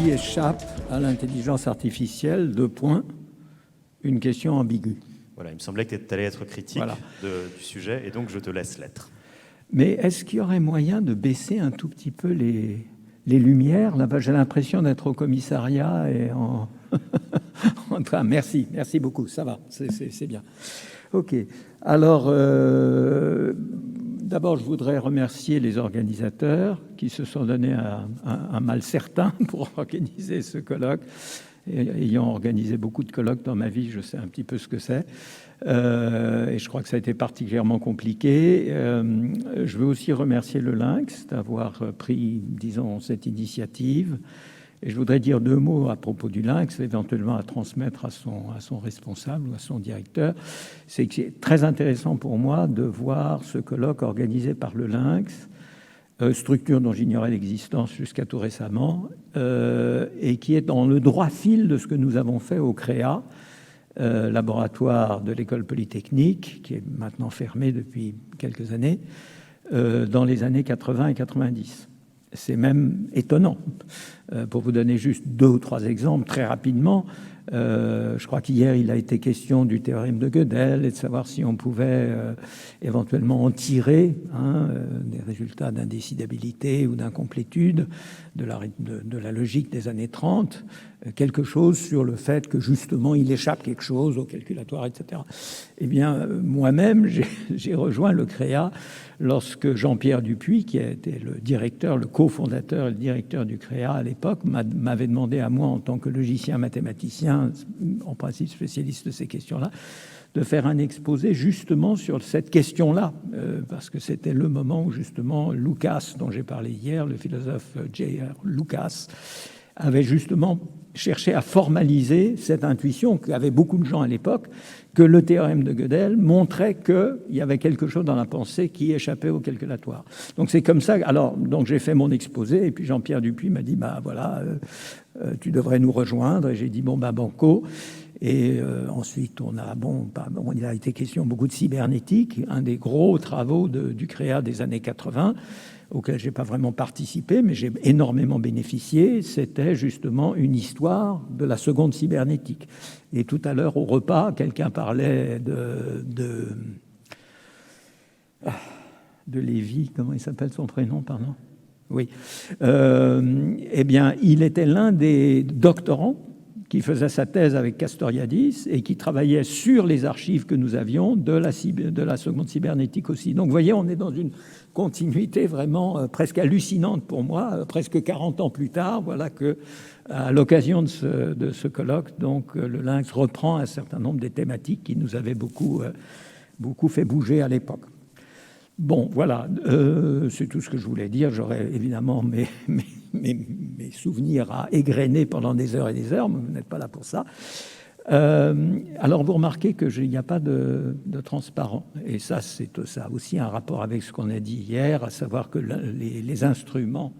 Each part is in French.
qui échappe à l'intelligence artificielle, deux points, une question ambiguë. Voilà, il me semblait que tu allais être critique Voilà. du sujet, et donc je te laisse l'être. Mais est-ce qu'il y aurait moyen de baisser un tout petit peu les lumières? Là-bas, j'ai l'impression d'être au commissariat et en... enfin, merci beaucoup, ça va, c'est bien. OK. Alors, d'abord, je voudrais remercier les organisateurs qui se sont donné un mal certain pour organiser ce colloque. Et, ayant organisé beaucoup de colloques dans ma vie, je sais un petit peu ce que c'est. Et je crois que ça a été particulièrement compliqué. Je veux aussi remercier le Lynx d'avoir pris, disons, cette initiative. Et je voudrais dire deux mots à propos du Lynx, éventuellement à transmettre à son responsable ou à son directeur. C'est que c'est très intéressant pour moi de voir ce colloque organisé par le Lynx, structure dont j'ignorais l'existence jusqu'à tout récemment, et qui est dans le droit fil de ce que nous avons fait au CREA, laboratoire de l'école polytechnique, qui est maintenant fermé depuis quelques années, dans les années 80 et 90. C'est même étonnant. Pour vous donner juste deux ou trois exemples très rapidement, je crois qu'hier il a été question du théorème de Gödel et de savoir si on pouvait éventuellement en tirer des résultats d'indécidabilité ou d'incomplétude de la logique des années 30, quelque chose sur le fait que justement il échappe quelque chose au calculatoire, etc. Eh bien, moi-même, j'ai rejoint le CREA lorsque Jean-Pierre Dupuis, qui était le directeur, le cofondateur et le directeur du CREA à l'époque, m'avait demandé à moi, en tant que logicien mathématicien, en principe spécialiste de ces questions-là, de faire un exposé justement sur cette question-là, parce que c'était le moment où justement Lucas, dont j'ai parlé hier, le philosophe J.R. Lucas, avait justement cherché à formaliser cette intuition qu'avaient beaucoup de gens à l'époque, que le théorème de Gödel montrait qu'il y avait quelque chose dans la pensée qui échappait au calculatoire. Donc c'est comme ça. Alors donc j'ai fait mon exposé et puis Jean-Pierre Dupuis m'a dit voilà, tu devrais nous rejoindre. Et j'ai dit banco. Et ensuite il a été question beaucoup de cybernétique, un des gros travaux du CREA des années 80 auquel j'ai pas vraiment participé, mais j'ai énormément bénéficié. C'était justement une histoire de la seconde cybernétique. Et tout à l'heure, au repas, quelqu'un parlait de Lévy. Comment il s'appelle son prénom, pardon? Oui. Eh bien, il était l'un des doctorants qui faisait sa thèse avec Castoriadis et qui travaillait sur les archives que nous avions de la seconde cybernétique aussi. Donc, vous voyez, on est dans une continuité vraiment presque hallucinante pour moi, presque 40 ans plus tard. Voilà que, à l'occasion de ce colloque, donc, le Lynx reprend un certain nombre des thématiques qui nous avaient beaucoup fait bouger à l'époque. Bon, voilà, c'est tout ce que je voulais dire. J'aurais évidemment mes souvenirs à égrener pendant des heures et des heures, mais vous n'êtes pas là pour ça. Alors, vous remarquez qu'il n'y a pas de transparent. Et ça a aussi un rapport avec ce qu'on a dit hier, à savoir que les instruments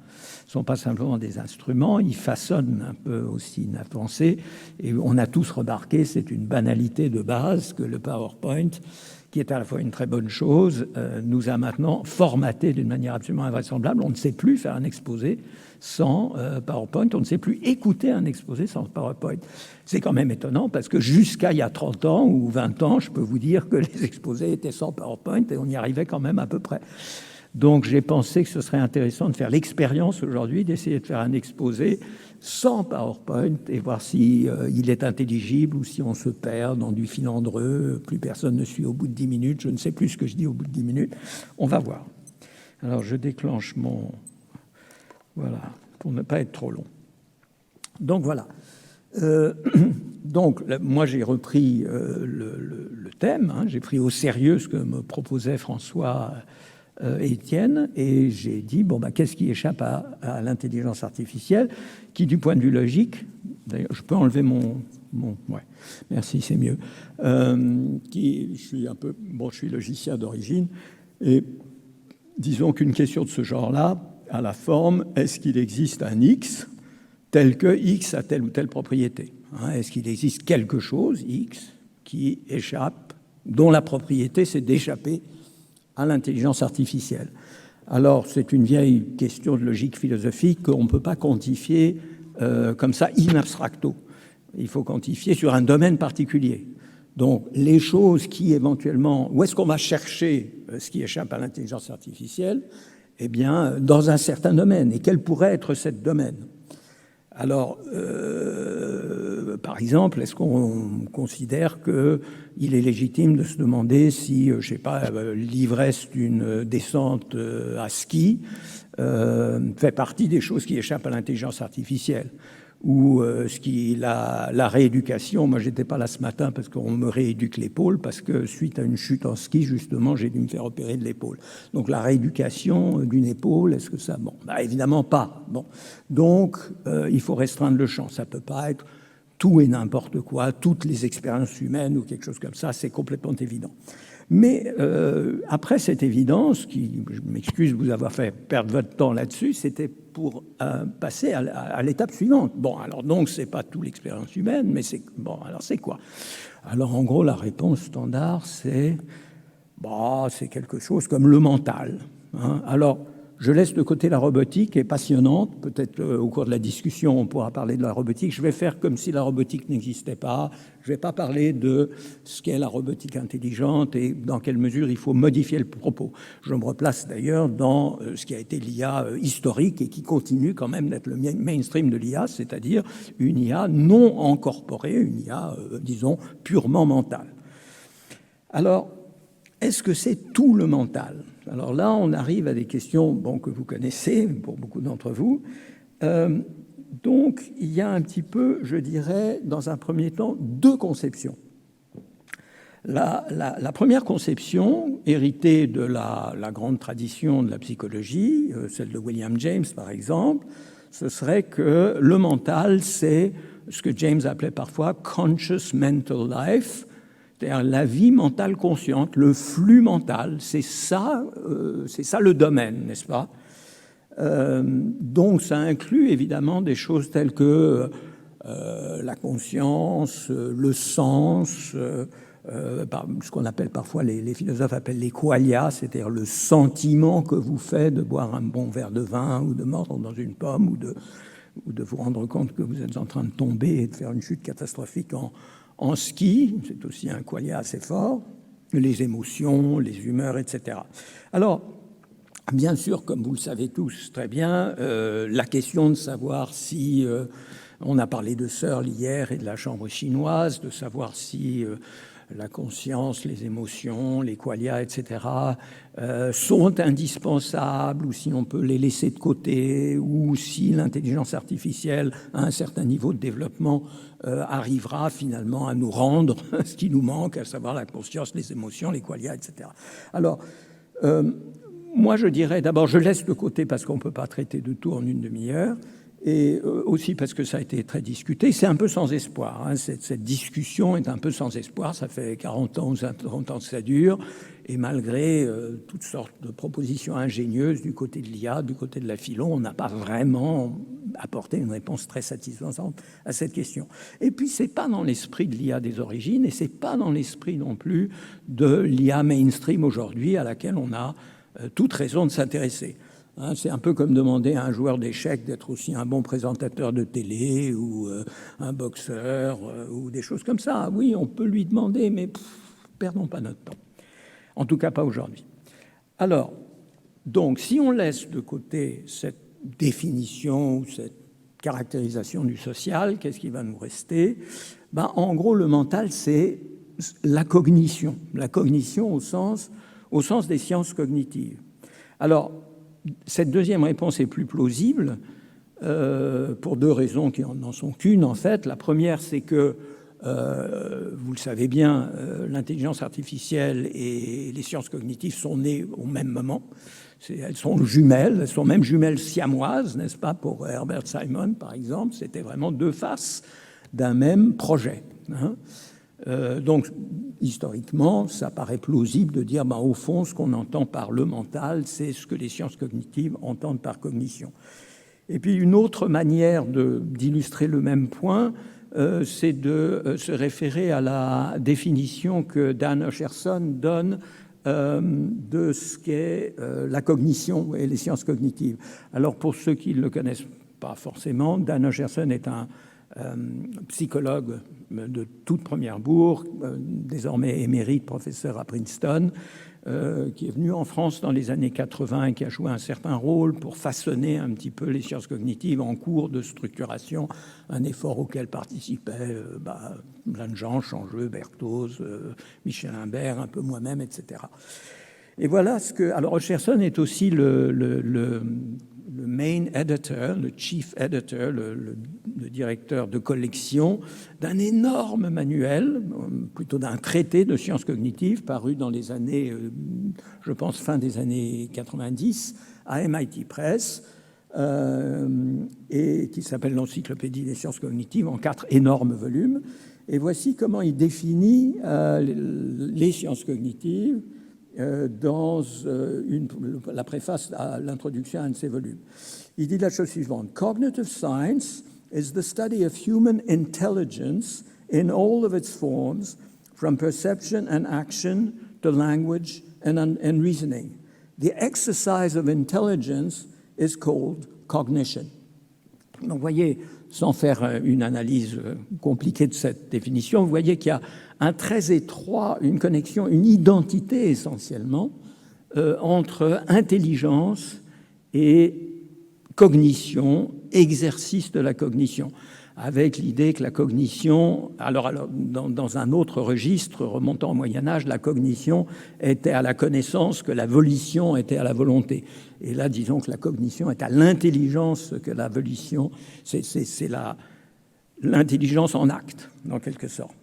ne sont pas simplement des instruments, ils façonnent un peu aussi une pensée. Et on a tous remarqué, c'est une banalité de base, que le PowerPoint, qui est à la fois une très bonne chose, nous a maintenant formaté d'une manière absolument invraisemblable. On ne sait plus faire un exposé sans PowerPoint, on ne sait plus écouter un exposé sans PowerPoint. C'est quand même étonnant parce que jusqu'à il y a 30 ans ou 20 ans, je peux vous dire que les exposés étaient sans PowerPoint et on y arrivait quand même à peu près. Donc j'ai pensé que ce serait intéressant de faire l'expérience aujourd'hui, d'essayer de faire un exposé sans PowerPoint et voir si il est intelligible ou si on se perd dans du filandreux, plus personne ne suit au bout de 10 minutes, je ne sais plus ce que je dis au bout de 10 minutes, on va voir. Alors je déclenche voilà, pour ne pas être trop long. Donc voilà. Donc moi j'ai repris le thème, j'ai pris au sérieux ce que me proposait François Étienne, et j'ai dit qu'est-ce qui échappe à l'intelligence artificielle, qui du point de vue logique, d'ailleurs je peux enlever ouais, merci, c'est mieux, je suis logicien d'origine, et disons qu'une question de ce genre-là a la forme, est-ce qu'il existe un X tel que X a telle ou telle propriété, est-ce qu'il existe quelque chose, X, qui échappe, dont la propriété c'est d'échapper à l'intelligence artificielle. Alors, c'est une vieille question de logique philosophique qu'on ne peut pas quantifier comme ça, in abstracto. Il faut quantifier sur un domaine particulier. Donc, les choses qui éventuellement... Où est-ce qu'on va chercher ce qui échappe à l'intelligence artificielle? Eh bien, dans un certain domaine. Et quel pourrait être ce domaine? Alors, par exemple, est-ce qu'on considère qu'il est légitime de se demander si, je ne sais pas, l'ivresse d'une descente à ski fait partie des choses qui échappent à l'intelligence artificielle? Ou la rééducation, moi j'étais pas là ce matin parce qu'on me rééduque l'épaule, parce que suite à une chute en ski, justement, j'ai dû me faire opérer de l'épaule. Donc la rééducation d'une épaule, est-ce que ça... Bon, bah, évidemment pas. Bon. Donc il faut restreindre le champ. Ça peut pas être tout et n'importe quoi, toutes les expériences humaines ou quelque chose comme ça, c'est complètement évident. Mais après cette évidence, qui, je m'excuse de vous avoir fait perdre votre temps là-dessus, c'était pour passer à l'étape suivante. Bon, alors donc, c'est pas toute l'expérience humaine, mais c'est... Bon, alors c'est quoi? Alors en gros, la réponse standard, c'est... Bah, c'est quelque chose comme le mental. Hein. Alors, je laisse de côté la robotique, qui est passionnante. Peut-être au cours de la discussion, on pourra parler de la robotique. Je vais faire comme si la robotique n'existait pas. Je ne vais pas parler de ce qu'est la robotique intelligente et dans quelle mesure il faut modifier le propos. Je me replace d'ailleurs dans ce qui a été l'IA historique et qui continue quand même d'être le mainstream de l'IA, c'est-à-dire une IA non incorporée, une IA, disons, purement mentale. Alors, est-ce que c'est tout le mental? Alors là, on arrive à des questions que vous connaissez, pour beaucoup d'entre vous. Donc, il y a un petit peu, je dirais, dans un premier temps, deux conceptions. La première conception, héritée de la grande tradition de la psychologie, celle de William James, par exemple, ce serait que le mental, c'est ce que James appelait parfois « conscious mental life », c'est-à-dire la vie mentale consciente, le flux mental, c'est ça le domaine, n'est-ce pas? Donc ça inclut évidemment des choses telles que la conscience, le sens, ce qu'on appelle parfois, les philosophes appellent les qualia, c'est-à-dire le sentiment que vous faites de boire un bon verre de vin ou de mordre dans une pomme ou de vous rendre compte que vous êtes en train de tomber et de faire une chute catastrophique en ski, c'est aussi un qualia assez fort, les émotions, les humeurs, etc. Alors, bien sûr, comme vous le savez tous très bien, la question de savoir si, on a parlé de Searle hier et de la chambre chinoise, de savoir si la conscience, les émotions, les qualia, etc., sont indispensables, ou si on peut les laisser de côté, ou si l'intelligence artificielle, à un certain niveau de développement, arrivera finalement à nous rendre ce qui nous manque, à savoir la conscience, les émotions, les qualia, etc. Alors, moi je dirais, d'abord, je laisse de côté parce qu'on ne peut pas traiter de tout en une demi-heure, et aussi parce que ça a été très discuté. C'est un peu sans espoir. Hein. Cette discussion est un peu sans espoir. Ça fait 40 ans ou 30 ans que ça dure. Et malgré toutes sortes de propositions ingénieuses du côté de l'IA, du côté de la philo, on n'a pas vraiment apporté une réponse très satisfaisante à cette question. Et puis, ce n'est pas dans l'esprit de l'IA des origines et ce n'est pas dans l'esprit non plus de l'IA mainstream aujourd'hui à laquelle on a toute raison de s'intéresser. Hein, c'est un peu comme demander à un joueur d'échecs d'être aussi un bon présentateur de télé ou un boxeur ou des choses comme ça. Oui, on peut lui demander, mais perdons pas notre temps. En tout cas, pas aujourd'hui. Alors, donc, si on laisse de côté cette définition ou cette caractérisation du social, qu'est-ce qui va nous rester? En gros, le mental, c'est la cognition au sens des sciences cognitives. Alors, cette deuxième réponse est plus plausible pour deux raisons qui n'en sont qu'une, en fait. La première, c'est que, vous le savez bien, l'intelligence artificielle et les sciences cognitives sont nées au même moment. Elles sont jumelles, elles sont même jumelles siamoises, n'est-ce pas, pour Herbert Simon, par exemple. C'était vraiment deux faces d'un même projet. Hein. Donc, historiquement, ça paraît plausible de dire, au fond, ce qu'on entend par le mental, c'est ce que les sciences cognitives entendent par cognition. Et puis, une autre manière d'illustrer le même point, c'est de se référer à la définition que Dan Oscherson donne de ce qu'est la cognition et les sciences cognitives. Alors, pour ceux qui ne le connaissent pas forcément. Dan Oscherson est un psychologue de toute première bourre, désormais émérite professeur à Princeton, qui est venu en France dans les années 80 et qui a joué un certain rôle pour façonner un petit peu les sciences cognitives en cours de structuration, un effort auquel participaient plein de gens, Changeux, Berthoz, Michel Imbert, un peu moi-même, etc. Et voilà ce que... Alors, Oscherson est aussi le main editor, le chief editor, le directeur de collection d'un énorme manuel, plutôt d'un traité de sciences cognitives paru dans les années, je pense, fin des années 90 à MIT Press, et qui s'appelle l'Encyclopédie des sciences cognitives en 4 énormes volumes. Et voici comment il définit les sciences cognitives dans la préface à l'introduction à un de ces volumes. Il dit la chose suivante: Cognitive science is the study of human intelligence in all of its forms, from perception and action to language and reasoning. The exercise of intelligence is called cognition. Donc, vous voyez, sans faire une analyse compliquée de cette définition, vous voyez qu'il y a un très étroit, une connexion, une identité essentiellement entre intelligence et cognition, exercice de la cognition, avec l'idée que la cognition, alors dans un autre registre remontant au Moyen-Âge, la cognition était à la connaissance, que la volition était à la volonté. Et là, disons que la cognition est à l'intelligence, que la volition, c'est l'intelligence en acte, en quelque sorte.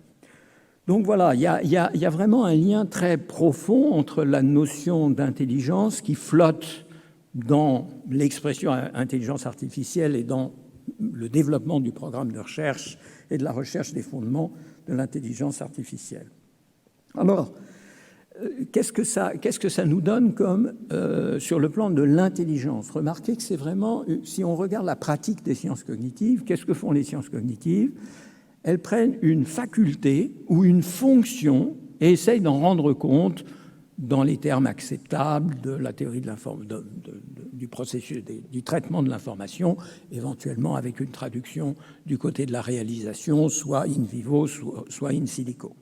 Donc voilà, il y a vraiment un lien très profond entre la notion d'intelligence qui flotte dans l'expression intelligence artificielle et dans le développement du programme de recherche et de la recherche des fondements de l'intelligence artificielle. Alors, qu'est-ce que ça nous donne comme sur le plan de l'intelligence? Remarquez que c'est vraiment, si on regarde la pratique des sciences cognitives, qu'est-ce que font les sciences cognitives? Elles prennent une faculté ou une fonction et essayent d'en rendre compte dans les termes acceptables de la théorie de du processus, du traitement de l'information, éventuellement avec une traduction du côté de la réalisation, soit in vivo, soit in silico.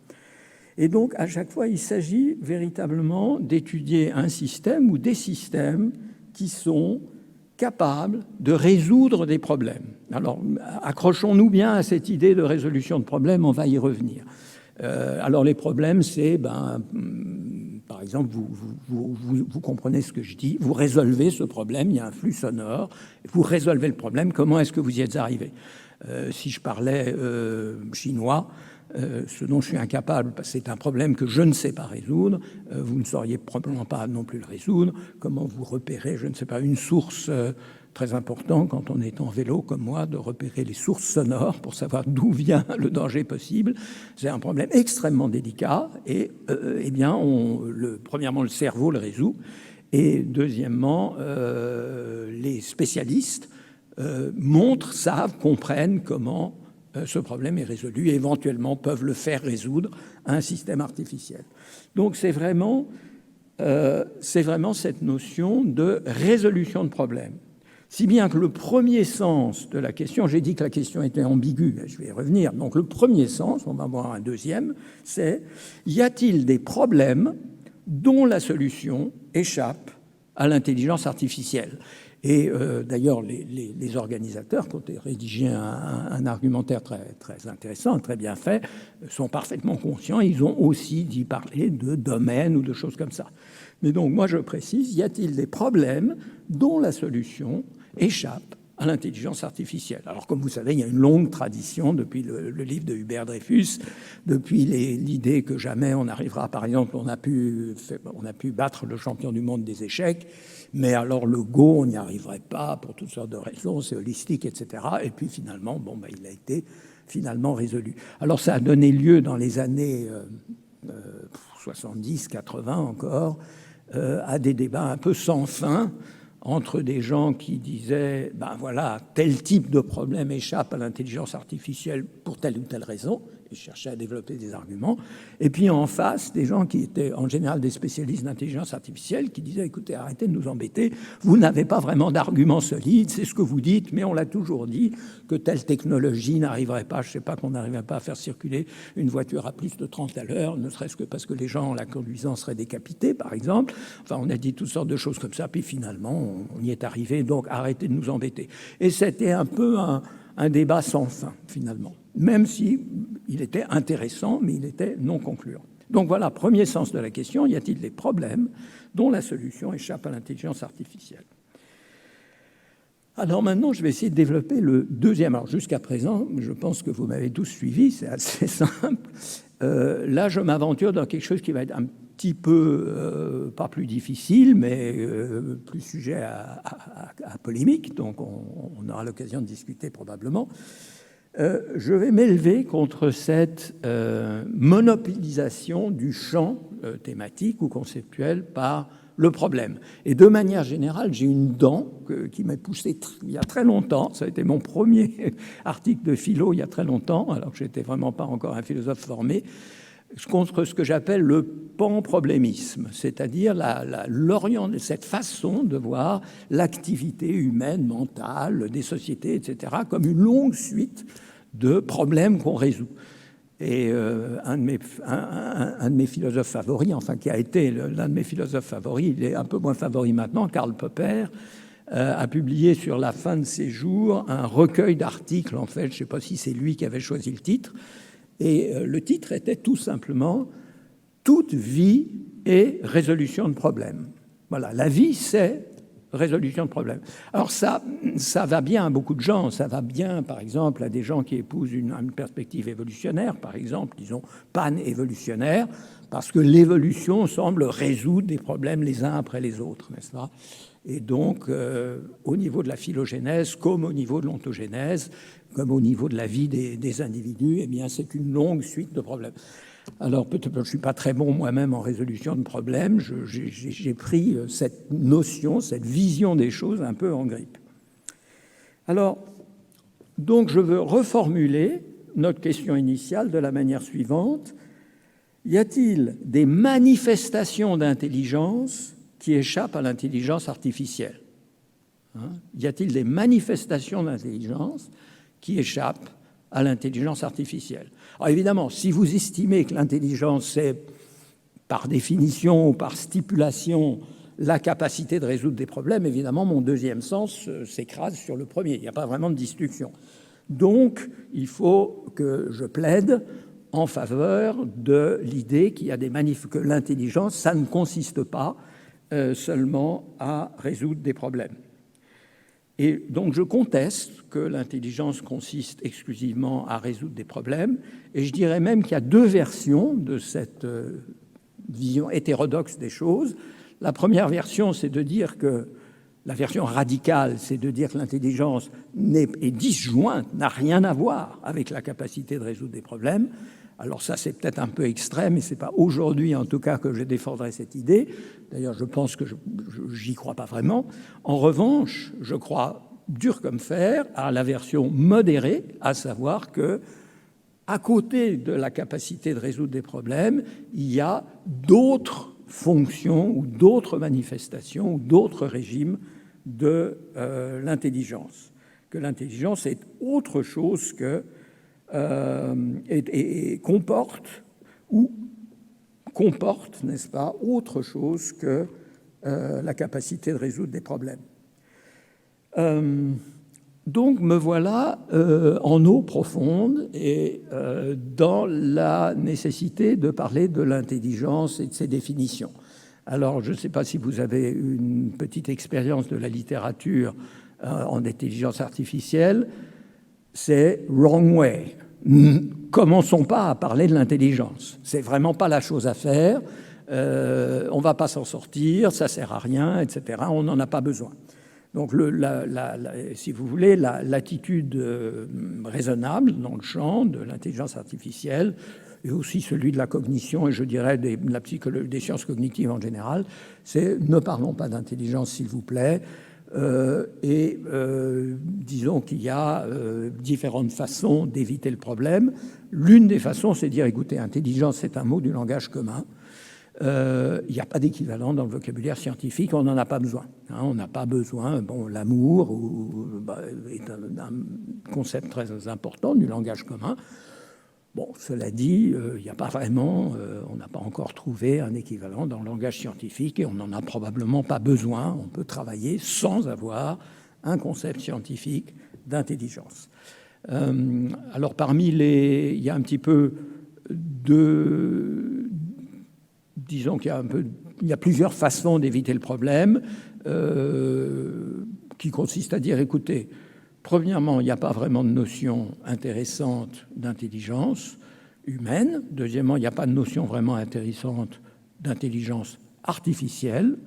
Et donc, à chaque fois, il s'agit véritablement d'étudier un système ou des systèmes qui sont capables de résoudre des problèmes. Alors, accrochons-nous bien à cette idée de résolution de problèmes, on va y revenir. Alors, les problèmes, c'est, par exemple, vous comprenez ce que je dis, vous résolvez ce problème, il y a un flux sonore, vous résolvez le problème, comment est-ce que vous y êtes arrivé? Si je parlais chinois, ce dont je suis incapable, parce que c'est un problème que je ne sais pas résoudre, vous ne sauriez probablement pas non plus le résoudre. Comment vous repérez, je ne sais pas, une source très importante quand on est en vélo comme moi, de repérer les sources sonores pour savoir d'où vient le danger possible. C'est un problème extrêmement délicat et eh bien, premièrement, le cerveau le résout et deuxièmement, les spécialistes montrent, savent, comprennent comment ce problème est résolu et éventuellement peuvent le faire résoudre à un système artificiel. Donc c'est vraiment cette notion de résolution de problème. Si bien que le premier sens de la question, j'ai dit que la question était ambiguë, je vais y revenir, donc le premier sens, on va voir un deuxième, c'est: y a-t-il des problèmes dont la solution échappe à l'intelligence artificielle? Et d'ailleurs, les organisateurs, qui ont rédigé un argumentaire très, très intéressant, très bien fait, sont parfaitement conscients. Ils ont aussi dit parler de domaines ou de choses comme ça. Mais donc, moi, je précise, y a-t-il des problèmes dont la solution échappe à l'intelligence artificielle? Alors, comme vous savez, il y a une longue tradition depuis le livre de Hubert Dreyfus, depuis l'idée que jamais on n'arrivera, par exemple, on a pu battre le champion du monde des échecs, mais alors le Go, on n'y arriverait pas pour toutes sortes de raisons, c'est holistique, etc. Et puis finalement, il a été finalement résolu. Alors ça a donné lieu dans les années 70, 80 encore, à des débats un peu sans fin entre des gens qui disaient, tel type de problème échappe à l'intelligence artificielle pour telle ou telle raison, Ils cherchaient à développer des arguments. Et puis en face, des gens qui étaient en général des spécialistes d'intelligence artificielle qui disaient « Écoutez, arrêtez de nous embêter, vous n'avez pas vraiment d'arguments solides, c'est ce que vous dites, mais on l'a toujours dit que telle technologie n'arriverait pas, je ne sais pas, qu'on n'arriverait pas à faire circuler une voiture à plus de 30 à l'heure, ne serait-ce que parce que les gens en la conduisant seraient décapités, par exemple. » Enfin, on a dit toutes sortes de choses comme ça, puis finalement, on y est arrivé, donc arrêtez de nous embêter. Et c'était un peu un débat sans fin, finalement, même si il était intéressant, mais il était non concluant. Donc voilà, premier sens de la question, y a-t-il des problèmes dont la solution échappe à l'intelligence artificielle? Alors maintenant, je vais essayer de développer le deuxième. Alors jusqu'à présent, je pense que vous m'avez tous suivi, c'est assez simple. Là, je m'aventure dans quelque chose qui va être un petit peu, pas plus difficile, mais plus sujet à polémique, donc on aura l'occasion de discuter probablement. Je vais m'élever contre cette monopolisation du champ thématique ou conceptuel par le problème. Et de manière générale, j'ai une dent qui m'a poussé il y a très longtemps. Ça a été mon premier article de philo il y a très longtemps, alors que je n'étais vraiment pas encore un philosophe formé, contre ce que j'appelle le panproblémisme, c'est-à-dire cette façon de voir l'activité humaine, mentale, des sociétés, etc., comme une longue suite de problèmes qu'on résout. Et un de mes philosophes favoris, enfin qui a été l'un de mes philosophes favoris, il est un peu moins favori maintenant, Karl Popper, a publié sur la fin de ses jours un recueil d'articles, en fait, je ne sais pas si c'est lui qui avait choisi le titre, et le titre était tout simplement « Toute vie est résolution de problèmes ». Voilà, la vie, c'est résolution de problèmes. Alors ça va bien à beaucoup de gens, ça va bien par exemple à des gens qui épousent une perspective évolutionnaire, par exemple, disons pan-évolutionnaire, parce que l'évolution semble résoudre des problèmes les uns après les autres, n'est-ce pas? Et donc, au niveau de la phylogénèse, comme au niveau de l'ontogénèse, comme au niveau de la vie des individus, eh bien, c'est une longue suite de problèmes. Alors, peut-être je ne suis pas très bon moi-même en résolution de problèmes. J'ai pris cette notion, cette vision des choses un peu en grippe. Alors, donc, je veux reformuler notre question initiale de la manière suivante. Y a-t-il des manifestations d'intelligence qui échappent à l'intelligence artificielle? Y a-t-il des manifestations d'intelligence qui échappent à l'intelligence artificielle? Alors évidemment, si vous estimez que l'intelligence, c'est par définition ou par stipulation la capacité de résoudre des problèmes, évidemment, mon deuxième sens s'écrase sur le premier. Il n'y a pas vraiment de discussion. Donc, il faut que je plaide en faveur de l'idée qu'il y a que l'intelligence, ça ne consiste pas seulement à résoudre des problèmes. Et donc, je conteste que l'intelligence consiste exclusivement à résoudre des problèmes, et je dirais même qu'il y a deux versions de cette vision hétérodoxe des choses. La première version, c'est de dire que la version radicale, c'est de dire que l'intelligence est disjointe, n'a rien à voir avec la capacité de résoudre des problèmes. Alors ça, c'est peut-être un peu extrême, et ce n'est pas aujourd'hui, en tout cas, que je défendrai cette idée. D'ailleurs, je pense que j'y crois pas vraiment. En revanche, je crois dur comme fer à la version modérée, à savoir que, à côté de la capacité de résoudre des problèmes, il y a d'autres fonctions ou d'autres manifestations ou d'autres régimes de l'intelligence. Que l'intelligence est autre chose que et comporte, n'est-ce pas, autre chose que la capacité de résoudre des problèmes. Donc me voilà en eau profonde et dans la nécessité de parler de l'intelligence et de ses définitions. Alors je ne sais pas si vous avez une petite expérience de la littérature en intelligence artificielle. C'est wrong way. Commençons pas à parler de l'intelligence. C'est vraiment pas la chose à faire. On va pas s'en sortir, ça sert à rien, etc. On n'en a pas besoin. Donc, si vous voulez, l'attitude raisonnable dans le champ de l'intelligence artificielle et aussi celui de la cognition et je dirais de la psychologie, des sciences cognitives en général, c'est ne parlons pas d'intelligence, s'il vous plaît. Disons qu'il y a différentes façons d'éviter le problème. L'une des façons, c'est de dire, écoutez, intelligence, c'est un mot du langage commun. Il n'y a pas d'équivalent dans le vocabulaire scientifique, on n'en a pas besoin. On n'a pas besoin, l'amour est un concept très important du langage commun. Bon, cela dit, il n'y a pas vraiment, on n'a pas encore trouvé un équivalent dans le langage scientifique et on n'en a probablement pas besoin. On peut travailler sans avoir un concept scientifique d'intelligence. Alors il y a un petit peu disons qu'il y a plusieurs façons d'éviter le problème qui consistent à dire, écoutez, premièrement, il n'y a pas vraiment de notion intéressante d'intelligence humaine. Deuxièmement, il n'y a pas de notion vraiment intéressante d'intelligence artificielle.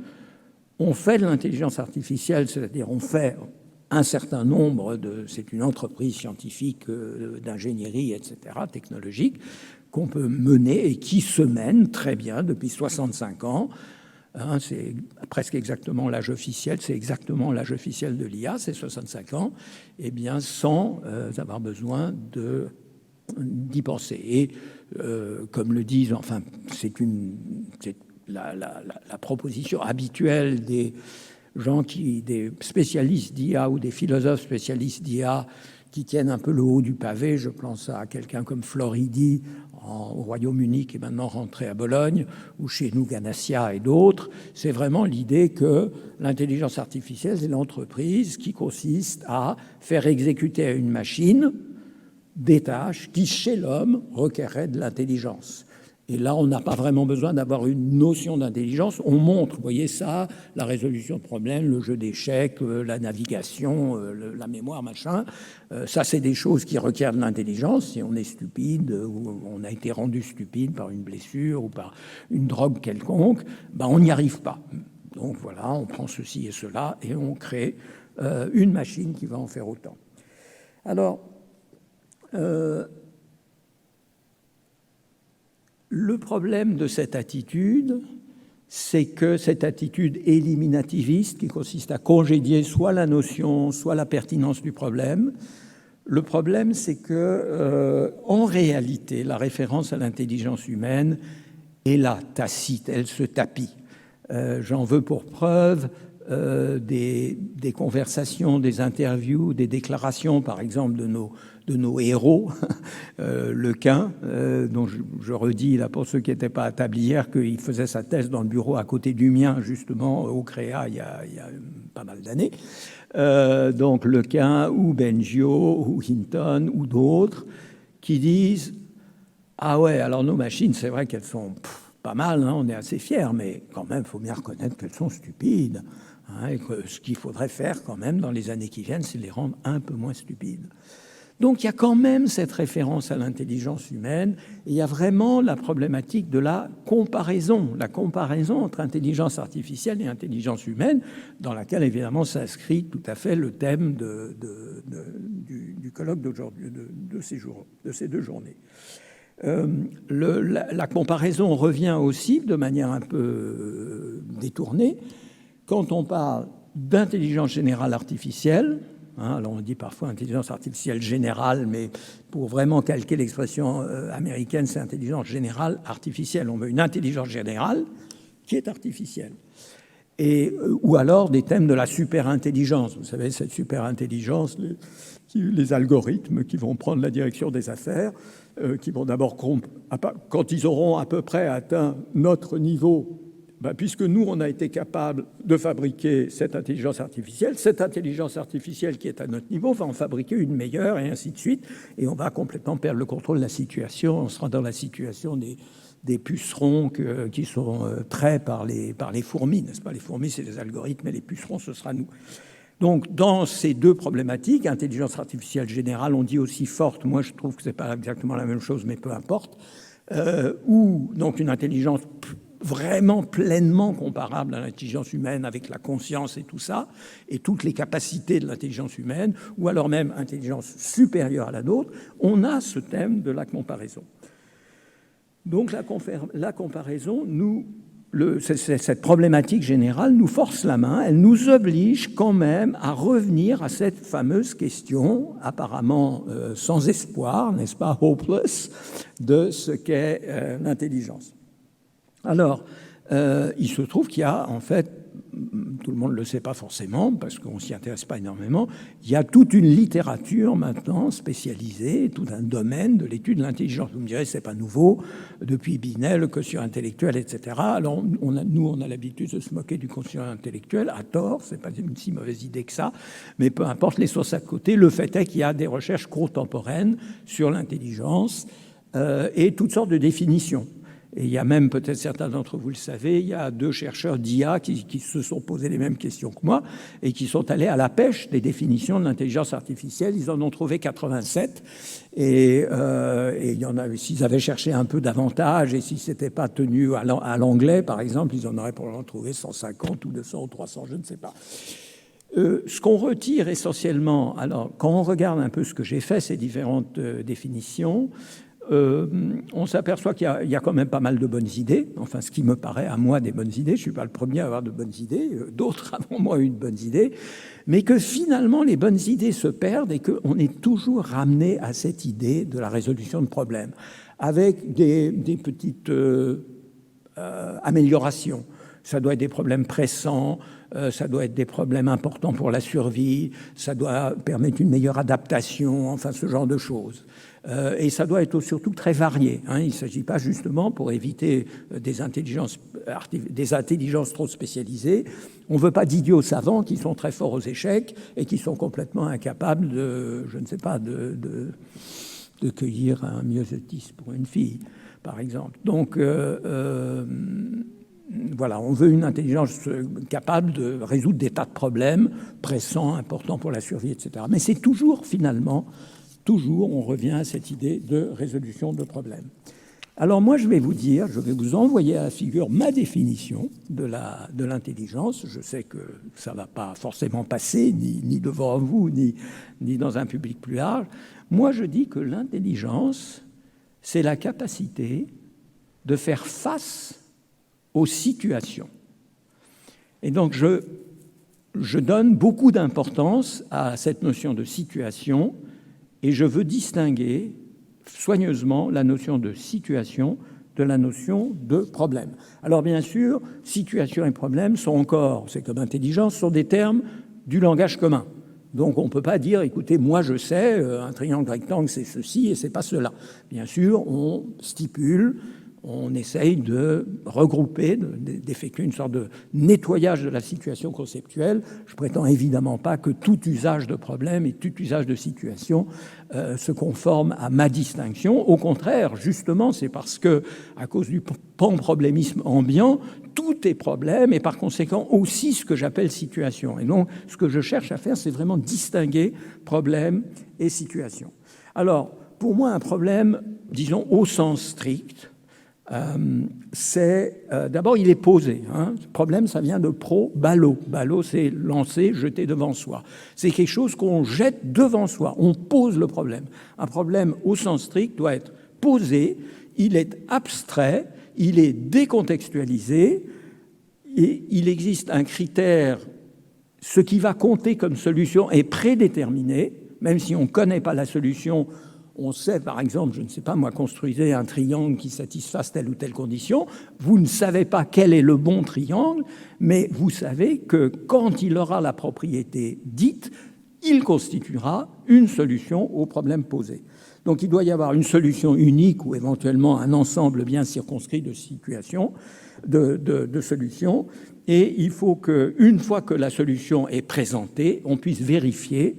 On fait de l'intelligence artificielle, c'est-à-dire on fait un certain nombre c'est une entreprise scientifique d'ingénierie, etc., technologique, qu'on peut mener et qui se mène très bien depuis 65 ans. C'est presque exactement l'âge officiel, c'est exactement l'âge officiel de l'IA, c'est 65 ans, et bien sans avoir besoin d'y penser. Et comme le disent, enfin, c'est la proposition habituelle des gens des spécialistes d'IA ou des philosophes spécialistes d'IA qui tiennent un peu le haut du pavé. Je pense à quelqu'un comme Floridi au Royaume-Uni qui est maintenant rentré à Bologne, ou chez nous Ganassia et d'autres. C'est vraiment l'idée que l'intelligence artificielle, c'est l'entreprise qui consiste à faire exécuter à une machine des tâches qui, chez l'homme, requerraient de l'intelligence. Et là, on n'a pas vraiment besoin d'avoir une notion d'intelligence. On montre, vous voyez ça, la résolution de problèmes, le jeu d'échecs, la navigation, la mémoire, machin. Ça, c'est des choses qui requièrent de l'intelligence. Si on est stupide ou on a été rendu stupide par une blessure ou par une drogue quelconque, on n'y arrive pas. Donc voilà, on prend ceci et cela et on crée une machine qui va en faire autant. Alors, le problème de cette attitude, c'est que cette attitude éliminativiste qui consiste à congédier soit la notion, soit la pertinence du problème, le problème, c'est que, en réalité, la référence à l'intelligence humaine est là, tacite, elle se tapit. J'en veux pour preuve des conversations, des interviews, des déclarations, par exemple, de nos héros, Lequin, dont je redis là pour ceux qui n'étaient pas à table hier qu'il faisait sa thèse dans le bureau à côté du mien, justement, au Créa, il y a pas mal d'années. Donc Lequin ou Bengio ou Hinton ou d'autres qui disent « Ah ouais, alors nos machines, c'est vrai qu'elles sont pas mal, on est assez fiers, mais quand même, il faut bien reconnaître qu'elles sont stupides. Et que ce qu'il faudrait faire quand même dans les années qui viennent, c'est les rendre un peu moins stupides. » Donc il y a quand même cette référence à l'intelligence humaine, et il y a vraiment la problématique de la comparaison entre intelligence artificielle et intelligence humaine, dans laquelle évidemment s'inscrit tout à fait le thème du colloque d'aujourd'hui, de ces 2 journées. La comparaison revient aussi de manière un peu détournée quand on parle d'intelligence générale artificielle. Alors on dit parfois intelligence artificielle générale, mais pour vraiment calquer l'expression américaine, c'est intelligence générale artificielle. On veut une intelligence générale qui est artificielle. Ou alors des thèmes de la superintelligence. Vous savez, cette superintelligence, les algorithmes qui vont prendre la direction des affaires, qui vont d'abord, quand ils auront à peu près atteint notre niveau, puisque nous, on a été capable de fabriquer cette intelligence artificielle qui est à notre niveau va en fabriquer une meilleure, et ainsi de suite, et on va complètement perdre le contrôle de la situation. On sera dans la situation des pucerons qui sont traits par les fourmis, n'est-ce pas? Les fourmis, c'est les algorithmes, et les pucerons, ce sera nous. Donc, dans ces 2 problématiques, intelligence artificielle générale, on dit aussi forte, moi je trouve que ce n'est pas exactement la même chose, mais peu importe, ou donc une intelligence vraiment pleinement comparable à l'intelligence humaine avec la conscience et tout ça, et toutes les capacités de l'intelligence humaine, ou alors même intelligence supérieure à la nôtre, on a ce thème de la comparaison. Donc la comparaison nous cette problématique générale nous force la main, elle nous oblige quand même à revenir à cette fameuse question, apparemment sans espoir, n'est-ce pas, hopeless, de ce qu'est l'intelligence. Alors, il se trouve qu'il y a en fait, tout le monde ne le sait pas forcément parce qu'on ne s'y intéresse pas énormément, il y a toute une littérature maintenant spécialisée, tout un domaine de l'étude de l'intelligence. Vous me direz, ce n'est pas nouveau, depuis Binet, le quotient intellectuel, etc. Alors, nous, on a l'habitude de se moquer du quotient intellectuel, à tort, ce n'est pas une si mauvaise idée que ça, mais peu importe les sources à côté, le fait est qu'il y a des recherches contemporaines sur l'intelligence et toutes sortes de définitions. Et il y a même, peut-être certains d'entre vous le savez, il y a 2 chercheurs d'IA qui se sont posés les mêmes questions que moi et qui sont allés à la pêche des définitions de l'intelligence artificielle. Ils en ont trouvé 87 et il y en a, s'ils avaient cherché un peu davantage et si ce n'était pas tenu à l'anglais, par exemple, ils en auraient probablement trouvé 150 ou 200 ou 300, je ne sais pas. Ce qu'on retire essentiellement, alors quand on regarde un peu ce que j'ai fait, ces différentes définitions, on s'aperçoit qu'il y a quand même pas mal de bonnes idées, enfin ce qui me paraît à moi des bonnes idées, je ne suis pas le premier à avoir de bonnes idées, d'autres avant moi ont eu de bonnes idées, mais que finalement les bonnes idées se perdent et qu'on est toujours ramené à cette idée de la résolution de problèmes, avec des petites améliorations. Ça doit être des problèmes pressants, ça doit être des problèmes importants pour la survie, ça doit permettre une meilleure adaptation, enfin ce genre de choses. Et ça doit être surtout très varié. Il ne s'agit pas justement, pour éviter des intelligences trop spécialisées, on ne veut pas d'idiots savants qui sont très forts aux échecs et qui sont complètement incapables de, je ne sais pas, de cueillir un myosotis pour une fille, par exemple. Donc, voilà, on veut une intelligence capable de résoudre des tas de problèmes pressants, importants pour la survie, etc. Mais c'est toujours, finalement, on revient à cette idée de résolution de problèmes. Alors moi, je vais vous envoyer à la figure ma définition de l'intelligence. Je sais que ça ne va pas forcément passer, ni devant vous, ni dans un public plus large. Moi, je dis que l'intelligence, c'est la capacité de faire face aux situations. Et donc, je donne beaucoup d'importance à cette notion de situation et je veux distinguer soigneusement la notion de situation de la notion de problème. Alors, bien sûr, situation et problème sont encore, c'est comme intelligence, sont des termes du langage commun. Donc, on ne peut pas dire, écoutez, moi je sais, un triangle rectangle, c'est ceci et c'est pas cela. Bien sûr, on stipule, on essaye de regrouper, d'effectuer une sorte de nettoyage de la situation conceptuelle. Je prétends évidemment pas que tout usage de problème et tout usage de situation se conforme à ma distinction. Au contraire, justement, c'est parce que, à cause du panproblémisme ambiant, tout est problème et par conséquent aussi ce que j'appelle situation. Et donc, ce que je cherche à faire, c'est vraiment distinguer problème et situation. Alors, pour moi, un problème, disons, au sens strict, c'est d'abord il est posé. Le problème, ça vient de pro-ballo. Ballo, c'est lancer, jeter devant soi. C'est quelque chose qu'on jette devant soi. On pose le problème. Un problème au sens strict doit être posé, il est abstrait, il est décontextualisé et il existe un critère, ce qui va compter comme solution est prédéterminé, même si on ne connaît pas la solution. On sait, par exemple, je ne sais pas, moi, construisez un triangle qui satisfasse telle ou telle condition. Vous ne savez pas quel est le bon triangle, mais vous savez que quand il aura la propriété dite, il constituera une solution au problème posé. Donc, il doit y avoir une solution unique ou éventuellement un ensemble bien circonscrit de situations, de solutions. Et il faut qu'une fois que la solution est présentée, on puisse vérifier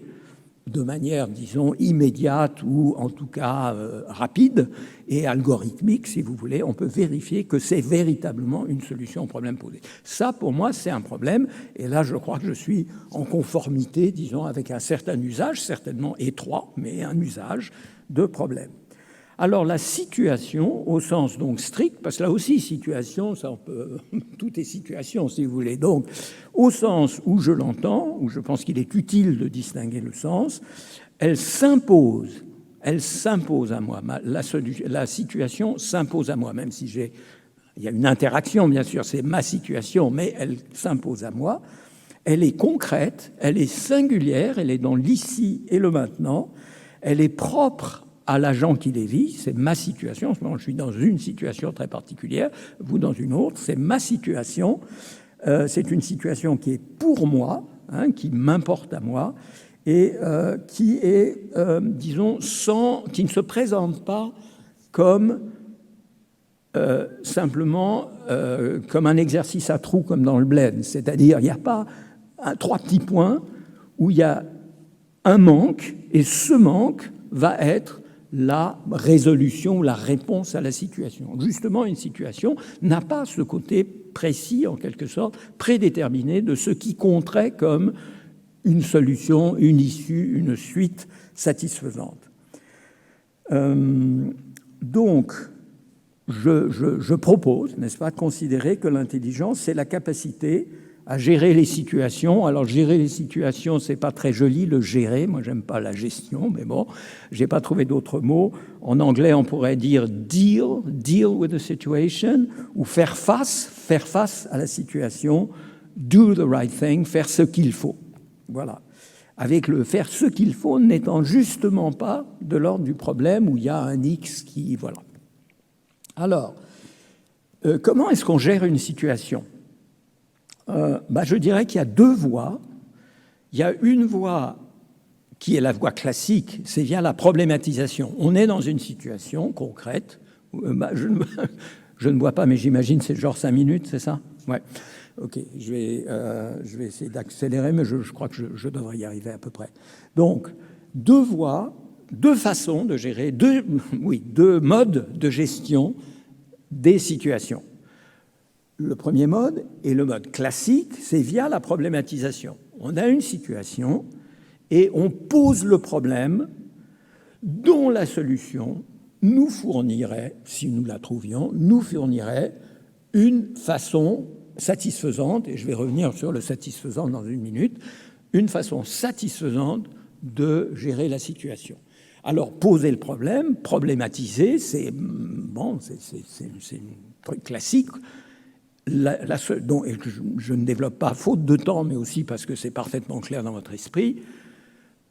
de manière, disons, immédiate ou en tout cas rapide et algorithmique, si vous voulez, on peut vérifier que c'est véritablement une solution au problème posé. Ça, pour moi, c'est un problème. Et là, je crois que je suis en conformité, disons, avec un certain usage, certainement étroit, mais un usage de problème. Alors, la situation, au sens donc strict, parce que là aussi, situation, ça on peut, tout est situation, si vous voulez. Donc, au sens où je l'entends, où je pense qu'il est utile de distinguer le sens, elle s'impose à moi. La situation s'impose à moi, même si j'ai Il y a une interaction, bien sûr, c'est ma situation, mais elle s'impose à moi. Elle est concrète, elle est singulière, elle est dans l'ici et le maintenant. Elle est propre à l'agent qui les vit, c'est ma situation. En ce moment, je suis dans une situation très particulière, vous dans une autre, c'est ma situation. C'est une situation qui est pour moi, qui m'importe à moi, et qui est, disons, qui ne se présente pas comme simplement comme un exercice à trous, comme dans le bled. C'est-à-dire, il n'y a pas 3 petits points où il y a un manque, et ce manque va être la résolution, la réponse à la situation. Justement, une situation n'a pas ce côté précis, en quelque sorte, prédéterminé de ce qui compterait comme une solution, une issue, une suite satisfaisante. Donc, je propose, n'est-ce pas, de considérer que l'intelligence, c'est la capacité à gérer les situations. Alors, gérer les situations, c'est pas très joli, le gérer. Moi, j'aime pas la gestion, mais bon, j'ai pas trouvé d'autres mots. En anglais, on pourrait dire deal with the situation, ou faire face à la situation, do the right thing, faire ce qu'il faut. Voilà. Avec le faire ce qu'il faut n'étant justement pas de l'ordre du problème où il y a un X qui, voilà. Alors, comment est-ce qu'on gère une situation ? Je dirais qu'il y a 2 voies. Il y a une voie qui est la voie classique, c'est via la problématisation. On est dans une situation concrète. Je ne vois pas, mais j'imagine c'est genre 5 minutes, c'est ça ? Ouais. Ok, je vais essayer d'accélérer, mais je crois que je devrais y arriver à peu près. Donc, 2 voies, 2 façons de gérer, 2 modes de gestion des situations. Le premier mode est le mode classique, c'est via la problématisation. On a une situation et on pose le problème dont la solution nous fournirait, si nous la trouvions, nous fournirait une façon satisfaisante, et je vais revenir sur le satisfaisant dans une minute, une façon satisfaisante de gérer la situation. Alors, poser le problème, problématiser, c'est un truc classique, dont je ne développe pas faute de temps, mais aussi parce que c'est parfaitement clair dans votre esprit.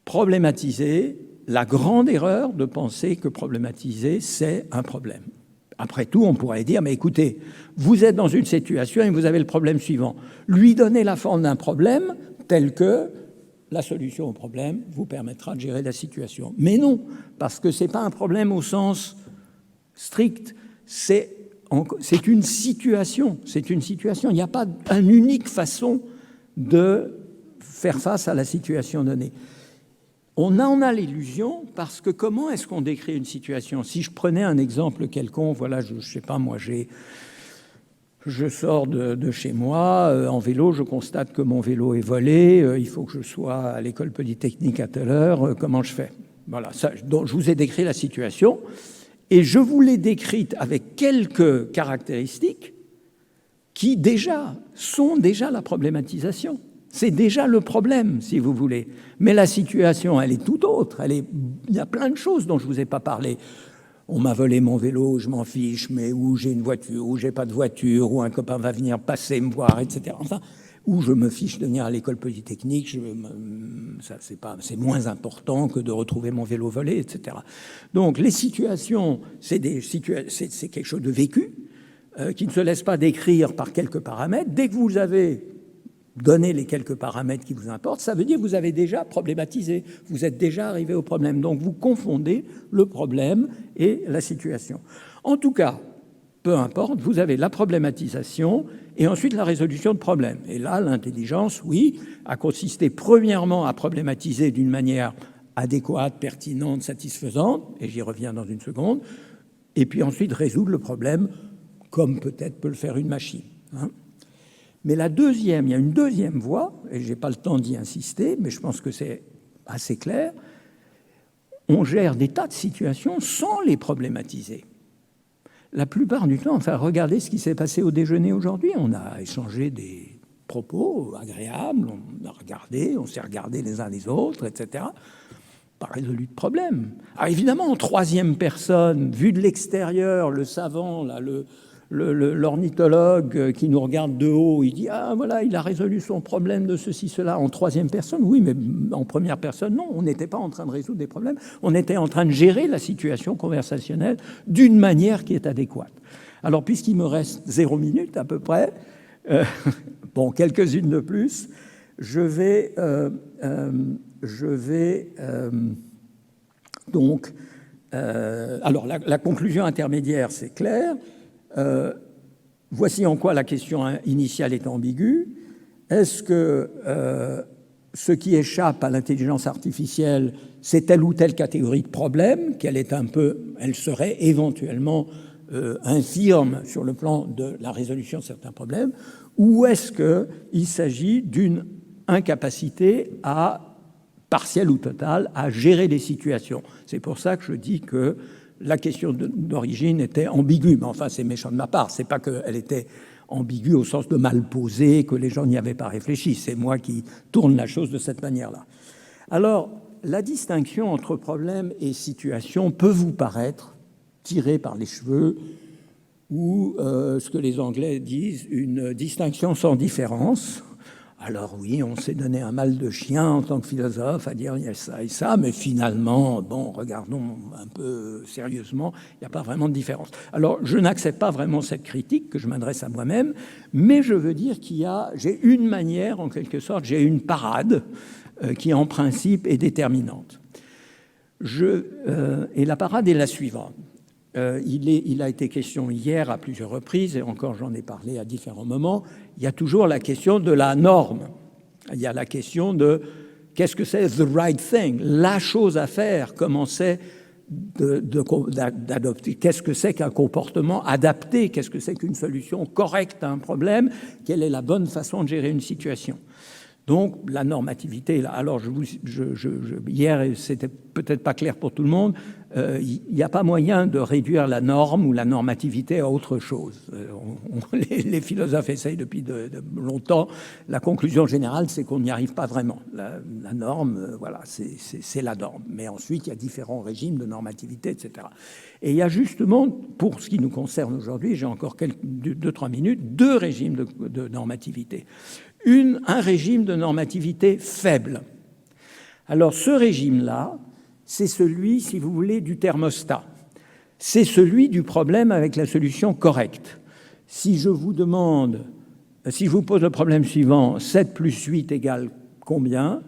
Problématiser, la grande erreur de penser que problématiser, c'est un problème. Après tout, on pourrait dire, mais écoutez, vous êtes dans une situation et vous avez le problème suivant. Lui donner la forme d'un problème tel que la solution au problème vous permettra de gérer la situation. Mais non, parce que ce n'est pas un problème au sens strict, c'est une situation. C'est une situation. Il n'y a pas une unique façon de faire face à la situation donnée. On en a l'illusion parce que comment est-ce qu'on décrit une situation ? Si je prenais un exemple quelconque, voilà, je ne sais pas, moi je sors de chez moi en vélo, je constate que mon vélo est volé, il faut que je sois à l'école polytechnique à telle heure, comment je fais ? Voilà, donc je vous ai décrit la situation et je vous l'ai décrite avec quelques caractéristiques qui sont déjà la problématisation. C'est déjà le problème, si vous voulez. Mais la situation, elle est tout autre. Il y a plein de choses dont je ne vous ai pas parlé. On m'a volé mon vélo, je m'en fiche, mais où j'ai une voiture, où j'ai pas de voiture, où un copain va venir passer me voir, etc. Enfin, où je me fiche de venir à l'école polytechnique, c'est moins important que de retrouver mon vélo volé, etc. Donc les situations, c'est quelque chose de vécu, qui ne se laisse pas décrire par quelques paramètres. Dès que vous avez donné les quelques paramètres qui vous importent, ça veut dire que vous avez déjà problématisé, vous êtes déjà arrivé au problème. Donc vous confondez le problème et la situation. En tout cas, peu importe, vous avez la problématisation et ensuite la résolution de problèmes. Et là, l'intelligence, oui, a consisté premièrement à problématiser d'une manière adéquate, pertinente, satisfaisante, et j'y reviens dans une seconde, et puis ensuite résoudre le problème comme peut-être peut le faire une machine. Mais il y a une deuxième voie, et je n'ai pas le temps d'y insister, mais je pense que c'est assez clair. On gère des tas de situations sans les problématiser. La plupart du temps, regardez ce qui s'est passé au déjeuner aujourd'hui. On a échangé des propos agréables, on s'est regardé les uns les autres, etc. Pas résolu de problème. Alors évidemment, en troisième personne, vu de l'extérieur, le savant, là, l'ornithologue qui nous regarde de haut, il dit « Ah, voilà, il a résolu son problème de ceci, cela » en troisième personne. Oui, mais en première personne, non. On n'était pas en train de résoudre des problèmes. On était en train de gérer la situation conversationnelle d'une manière qui est adéquate. Alors, puisqu'il me reste 0 minute à peu près, bon, quelques-unes de plus, je vais donc... alors, la conclusion intermédiaire, c'est clair. Voici en quoi la question initiale est ambiguë. Est-ce que ce qui échappe à l'intelligence artificielle, c'est telle ou telle catégorie de problème, elle serait éventuellement infirme sur le plan de la résolution de certains problèmes, ou est-ce qu'il s'agit d'une incapacité partielle ou totale à gérer les situations? C'est pour ça que je dis que la question d'origine était ambiguë. Mais enfin, c'est méchant de ma part. C'est pas qu'elle était ambiguë au sens de mal posée, que les gens n'y avaient pas réfléchi. C'est moi qui tourne la chose de cette manière-là. Alors, la distinction entre problème et situation peut vous paraître tirée par les cheveux ou ce que les Anglais disent une distinction sans différence. Alors oui, on s'est donné un mal de chien en tant que philosophe à dire il y a ça et ça, mais finalement, bon, regardons un peu sérieusement, il n'y a pas vraiment de différence. Alors, je n'accepte pas vraiment cette critique que je m'adresse à moi-même, mais je veux dire j'ai une manière, en quelque sorte, j'ai une parade qui, en principe, est déterminante. Et la parade est la suivante. Il a été question hier à plusieurs reprises, et encore j'en ai parlé à différents moments, il y a toujours la question de la norme. Il y a la question de qu'est-ce que c'est the right thing, la chose à faire, comment c'est d'adopter, qu'est-ce que c'est qu'un comportement adapté, qu'est-ce que c'est qu'une solution correcte à un problème, quelle est la bonne façon de gérer une situation. Donc, la normativité, alors hier, c'était peut-être pas clair pour tout le monde, il n'y a pas moyen de réduire la norme ou la normativité à autre chose. Les philosophes essayent depuis de longtemps. La conclusion générale, c'est qu'on n'y arrive pas vraiment. La norme, voilà, c'est la norme. Mais ensuite, il y a différents régimes de normativité, etc. Et il y a justement, pour ce qui nous concerne aujourd'hui, j'ai encore 2-3 minutes, 2 régimes de normativité. Un régime de normativité faible. Alors, ce régime-là, c'est celui, si vous voulez, du thermostat. C'est celui du problème avec la solution correcte. Si je vous pose le problème suivant, 7 plus 8 égale combien?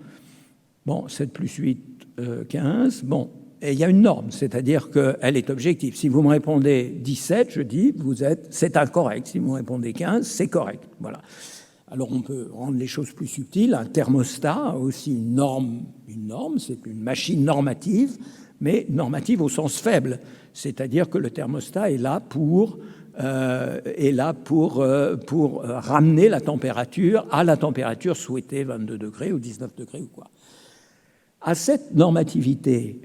Bon, 7 plus 8, 15. Bon, et il y a une norme, c'est-à-dire qu'elle est objective. Si vous me répondez 17, je dis, c'est incorrect. Si vous me répondez 15, c'est correct. Voilà. Alors, on peut rendre les choses plus subtiles. Un thermostat a aussi une norme, c'est une machine normative, mais normative au sens faible. C'est-à-dire que le thermostat est là pour ramener la température à la température souhaitée, 22 degrés ou 19 degrés ou quoi. À cette normativité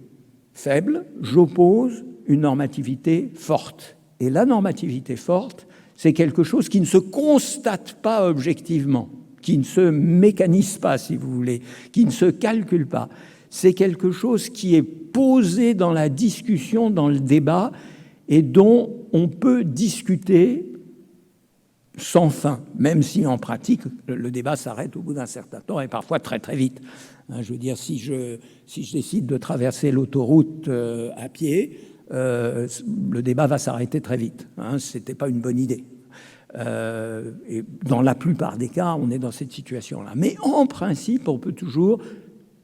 faible, j'oppose une normativité forte. Et la normativité forte, c'est quelque chose qui ne se constate pas objectivement, qui ne se mécanise pas, si vous voulez, qui ne se calcule pas. C'est quelque chose qui est posé dans la discussion, dans le débat, et dont on peut discuter sans fin, même si en pratique, le débat s'arrête au bout d'un certain temps, et parfois très très vite. Je veux dire, si je décide de traverser l'autoroute à pied, le débat va s'arrêter très vite. Ce n'était pas une bonne idée. Et dans la plupart des cas, on est dans cette situation-là. Mais en principe, on peut toujours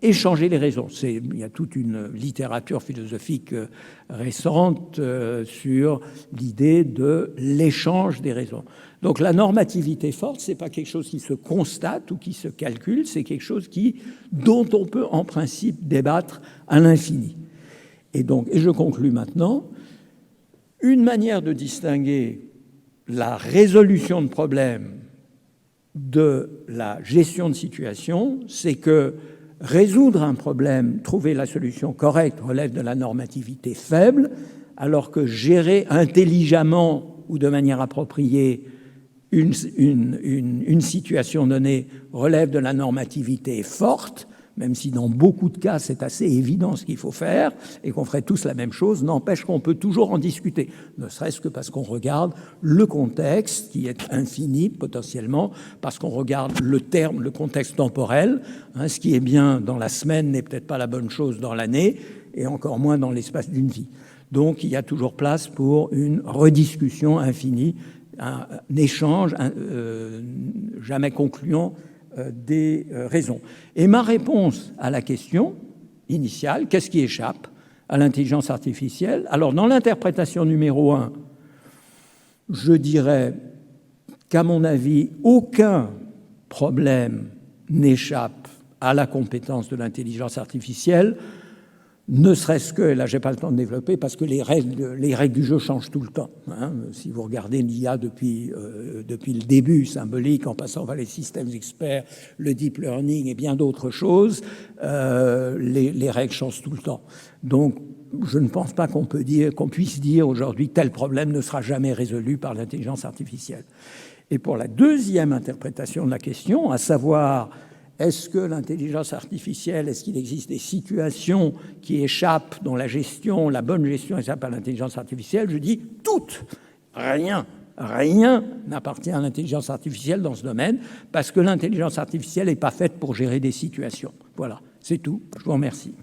échanger les raisons. Il y a toute une littérature philosophique récente sur l'idée de l'échange des raisons. Donc la normativité forte, c'est pas quelque chose qui se constate ou qui se calcule, c'est quelque chose dont on peut en principe débattre à l'infini. Et je conclus maintenant, une manière de distinguer la résolution de problèmes de la gestion de situation, c'est que résoudre un problème, trouver la solution correcte relève de la normativité faible, alors que gérer intelligemment ou de manière appropriée une situation donnée relève de la normativité forte, même si dans beaucoup de cas, c'est assez évident ce qu'il faut faire et qu'on ferait tous la même chose, n'empêche qu'on peut toujours en discuter, ne serait-ce que parce qu'on regarde le contexte, qui est infini potentiellement, parce qu'on regarde le contexte temporel. Ce qui est bien dans la semaine n'est peut-être pas la bonne chose dans l'année, et encore moins dans l'espace d'une vie. Donc, il y a toujours place pour une rediscussion infinie, un échange jamais concluant des raisons. Et ma réponse à la question initiale, qu'est-ce qui échappe à l'intelligence artificielle? Alors, dans l'interprétation numéro 1, je dirais qu'à mon avis, aucun problème n'échappe à la compétence de l'intelligence artificielle, ne serait-ce que, là j'ai pas le temps de développer, parce que les règles du jeu changent tout le temps. Si vous regardez l'IA depuis le début, symbolique, en passant par les systèmes experts, le deep learning et bien d'autres choses, les règles changent tout le temps. Donc, je ne pense pas qu'on puisse dire aujourd'hui tel problème ne sera jamais résolu par l'intelligence artificielle. Et pour la deuxième interprétation de la question, à savoir, est-ce que l'intelligence artificielle, est-ce qu'il existe des situations qui échappent, dont la bonne gestion échappe à l'intelligence artificielle? Je dis toutes. Rien n'appartient à l'intelligence artificielle dans ce domaine, parce que l'intelligence artificielle n'est pas faite pour gérer des situations. Voilà, c'est tout. Je vous remercie.